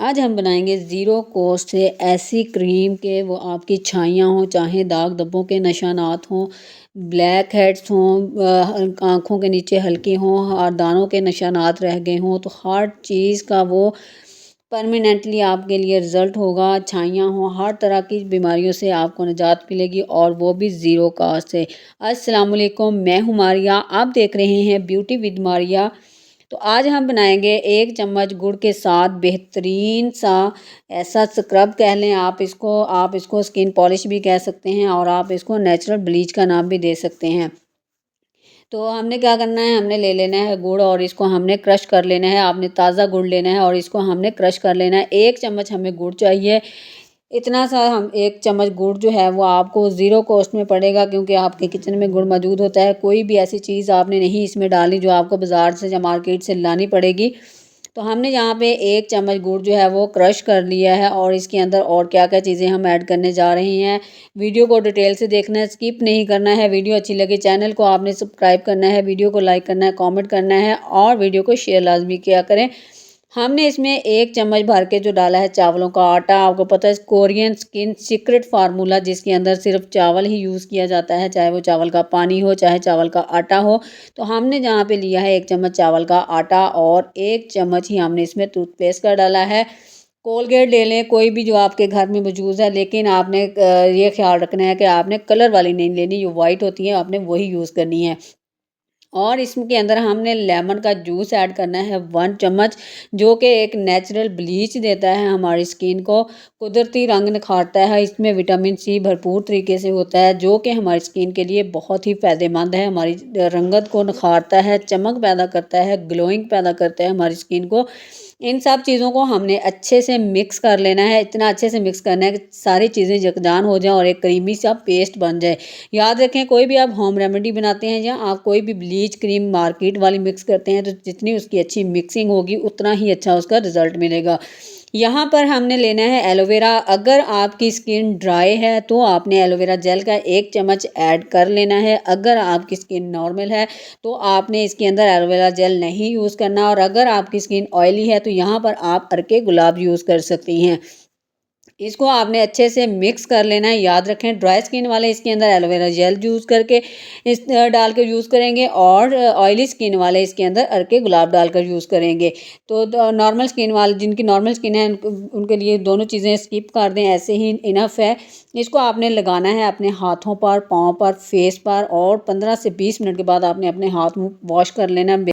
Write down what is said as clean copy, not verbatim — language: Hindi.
आज हम बनाएंगे ज़ीरो कॉस्ट से ऐसी क्रीम के वो आपकी छाइयाँ हों, चाहे दाग धब्बों के निशानात हों, ब्लैक हेड्स हों, आँखों के नीचे हल्की हों और दानों के निशानात रह गए हों, तो हर चीज़ का वो परमानेंटली आपके लिए रिज़ल्ट होगा। छाइयाँ हों, हर तरह की बीमारियों से आपको निजात मिलेगी और वो भी ज़ीरो कॉस्ट से। अस्सलाम वालेकुम, मैं हूँ मारिया, आप देख रहे हैं ब्यूटी विद मारिया। तो आज हम बनाएंगे 1 चम्मच गुड़ के साथ बेहतरीन सा ऐसा स्क्रब कह लें आप इसको स्किन पॉलिश भी कह सकते हैं और आप इसको नेचुरल ब्लीच का नाम भी दे सकते हैं। तो हमने क्या करना है, हमने ले लेना है गुड़ और इसको हमने क्रश कर लेना है। आपने ताज़ा गुड़ लेना है और इसको हमने क्रश कर लेना है। 1 चम्मच हमें गुड़ चाहिए। इतना सा हम 1 चम्मच गुड़ जो है वो आपको ज़ीरो कॉस्ट में पड़ेगा, क्योंकि आपके किचन में गुड़ मौजूद होता है। कोई भी ऐसी चीज़ आपने नहीं इसमें डाली जो आपको बाज़ार से या मार्केट से लानी पड़ेगी। तो हमने यहाँ पे 1 चम्मच गुड़ जो है वो क्रश कर लिया है और इसके अंदर और क्या-क्या चीज़ें हम ऐड करने जा रहे हैं। वीडियो को डिटेल से देखना है, स्किप नहीं करना है। वीडियो अच्छी लगे चैनल को आपने सब्सक्राइब करना है, वीडियो को लाइक करना है, कमेंट करना है और वीडियो को शेयर लाज़मी किया करें। हमने इसमें 1 चम्मच भर के जो डाला है चावलों का आटा। आपको पता है कोरियन स्किन सीक्रेट फार्मूला, जिसके अंदर सिर्फ चावल ही यूज़ किया जाता है, चाहे वो चावल का पानी हो चाहे चावल का आटा हो। तो हमने जहाँ पे लिया है 1 चम्मच चावल का आटा और 1 चम्मच ही हमने इसमें टूथपेस्ट का डाला है। कोलगेट ले लें, कोई भी जो आपके घर में मौजूद है, लेकिन आपने ये ख्याल रखना है कि आपने कलर वाली नहीं लेनी, जो वाइट होती है आपने वही यूज़ करनी है। और इसके अंदर हमने लेमन का जूस ऐड करना है 1 चम्मच, जो कि एक नेचुरल ब्लीच देता है हमारी स्किन को, कुदरती रंग निखारता है। इसमें विटामिन सी भरपूर तरीके से होता है, जो कि हमारी स्किन के लिए बहुत ही फ़ायदेमंद है। हमारी रंगत को निखारता है, चमक पैदा करता है, ग्लोइंग पैदा करता है हमारी स्किन को। इन सब चीज़ों को हमने अच्छे से मिक्स कर लेना है। इतना अच्छे से मिक्स करना है कि सारी चीज़ें यकजान हो जाएँ और एक क्रीमी सा पेस्ट बन जाए। याद रखें, कोई भी आप होम रेमेडी बनाते हैं या आप कोई भी ब्लीच क्रीम मार्केट वाली मिक्स करते हैं, तो जितनी उसकी अच्छी मिक्सिंग होगी उतना ही अच्छा उसका रिज़ल्ट मिलेगा। यहाँ पर हमने लेना है एलोवेरा। अगर आपकी स्किन ड्राई है तो आपने एलोवेरा जेल का 1 चम्मच ऐड कर लेना है। अगर आपकी स्किन नॉर्मल है तो आपने इसके अंदर एलोवेरा जेल नहीं यूज़ करना, और अगर आपकी स्किन ऑयली है तो यहाँ पर आप अर्के गुलाब यूज़ कर सकती हैं। इसको आपने अच्छे से मिक्स कर लेना है। याद रखें, ड्राई स्किन वाले इसके अंदर एलोवेरा जेल यूज़ करके इस डाल कर यूज़ करेंगे और ऑयली स्किन वाले इसके अंदर अर्के गुलाब डालकर यूज़ करेंगे। तो नॉर्मल स्किन वाले, जिनकी नॉर्मल स्किन है, उनके लिए दोनों चीज़ें स्किप कर दें, ऐसे ही इनफ है। इसको आपने लगाना है अपने हाथों पर, पाँव पर, फेस पर और 15 से 20 मिनट के बाद आपने अपने हाथ मुँह वॉश कर लेना है।